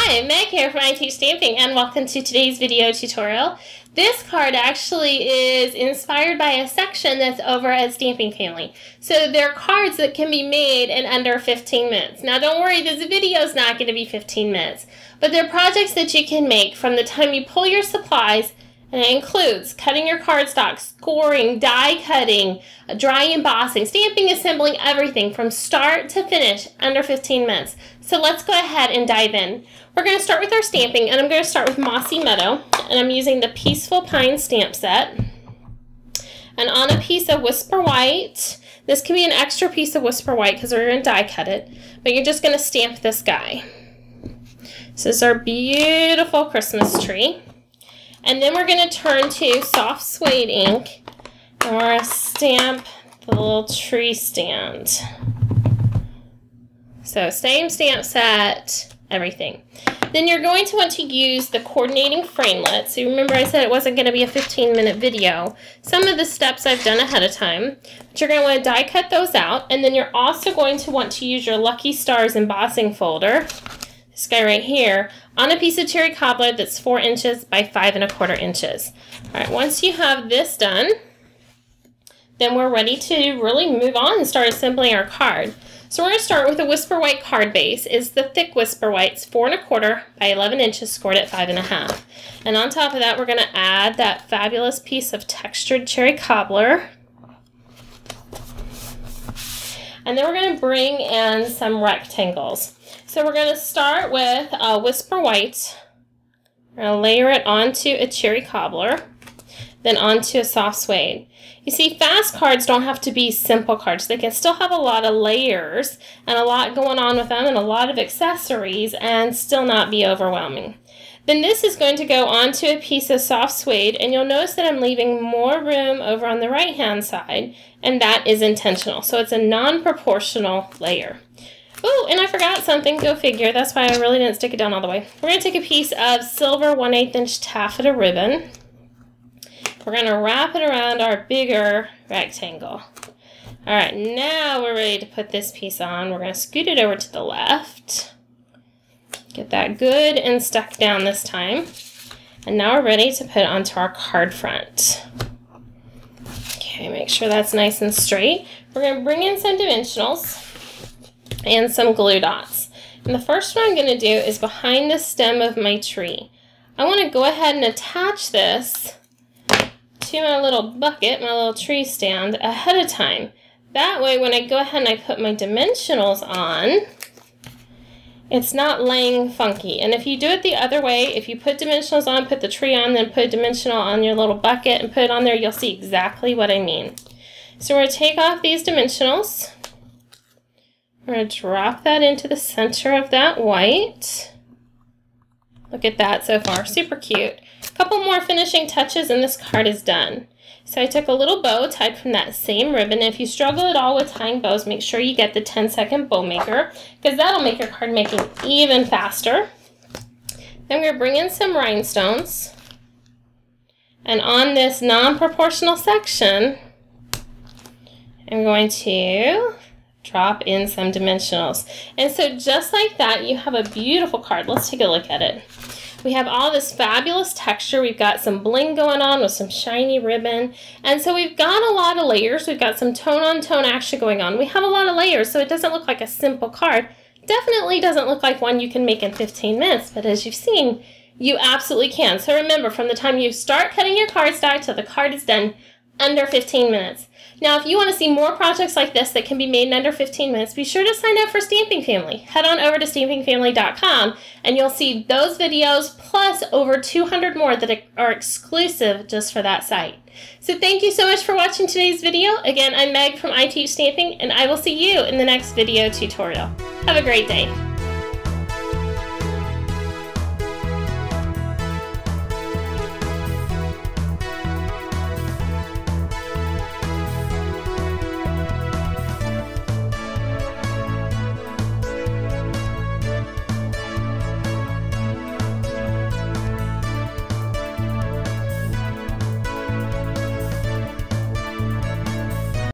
Hi, Meg here from I Teach Stamping, and welcome to today's video tutorial. This card actually is inspired by a section that's over at Stamping Family. So they're cards that can be made in under 15 minutes. Now don't worry, this video is not going to be 15 minutes, but they're projects that you can make from the time you pull your supplies, and it includes cutting your cardstock, scoring, die cutting, dry embossing, stamping, assembling, everything from start to finish under 15 minutes. So let's go ahead and dive in. We're going to start with our stamping, and I'm going to start with Mossy Meadow, and I'm using the Peaceful Pine stamp set. And on a piece of Whisper White, this can be an extra piece of Whisper White because we're going to die cut it, but you're just going to stamp this guy. This is our beautiful Christmas tree. And then we're going to turn to soft suede ink, and we're going to stamp the little tree stand. So same stamp set, everything. Then you're going to want to use the coordinating framelit. So remember I said it wasn't going to be a 15-minute video. Some of the steps I've done ahead of time. But you're going to want to die cut those out. And then you're also going to want to use your Lucky Stars embossing folder, this guy right here, on a piece of cherry cobbler that's 4 inches by 5 1/4 inches. All right, once you have this done, then we're ready to really move on and start assembling our card. So we're going to start with a Whisper White card base. It's the thick Whisper Whites, 4 1/4 by 11 inches, scored at 5 1/2. And on top of that, we're going to add that fabulous piece of textured cherry cobbler. And then we're going to bring in some rectangles. So we're going to start with Whisper White. We're going to layer it onto a cherry cobbler, then onto a soft suede. You see, fast cards don't have to be simple cards. They can still have a lot of layers and a lot going on with them and a lot of accessories and still not be overwhelming. Then this is going to go onto a piece of soft suede, and you'll notice that I'm leaving more room over on the right-hand side, and that is intentional. So it's a non-proportional layer. Oh, and I forgot something. Go figure. That's why I really didn't stick it down all the way. We're going to take a piece of silver 1/8 inch taffeta ribbon. We're going to wrap it around our bigger rectangle. All right, now we're ready to put this piece on. We're going to scoot it over to the left. Get that good and stuck down this time. And now we're ready to put it onto our card front. Okay, make sure that's nice and straight. We're going to bring in some dimensionals and some glue dots. And the first one I'm going to do is behind the stem of my tree. I want to go ahead and attach this to my little bucket, my little tree stand, ahead of time. That way when I go ahead and I put my dimensionals on, it's not laying funky. And if you do it the other way, if you put dimensionals on, put the tree on, then put a dimensional on your little bucket and put it on there, you'll see exactly what I mean. So we're going to take off these dimensionals. We're going to drop that into the center of that white. Look at that so far, super cute. A couple more finishing touches and this card is done. So I took a little bow tied from that same ribbon. If you struggle at all with tying bows, make sure you get the 10-second bow maker, because that'll make your card making even faster. Then we're going to bring in some rhinestones. And on this non-proportional section, I'm going to drop in some dimensionals. And so just like that, you have a beautiful card. Let's take a look at it. We have all this fabulous texture. We've got some bling going on with some shiny ribbon. And so we've got a lot of layers. We've got some tone-on-tone action going on. We have a lot of layers, so it doesn't look like a simple card. Definitely doesn't look like one you can make in 15 minutes, but as you've seen, you absolutely can. So remember, from the time you start cutting your cardstock till the card is done, under 15 minutes. Now, if you want to see more projects like this that can be made in under 15 minutes, be sure to sign up for Stamping Family. Head on over to stampingfamily.com and you'll see those videos plus over 200 more that are exclusive just for that site. So thank you so much for watching today's video. Again, I'm Meg from I Teach Stamping, and I will see you in the next video tutorial. Have a great day.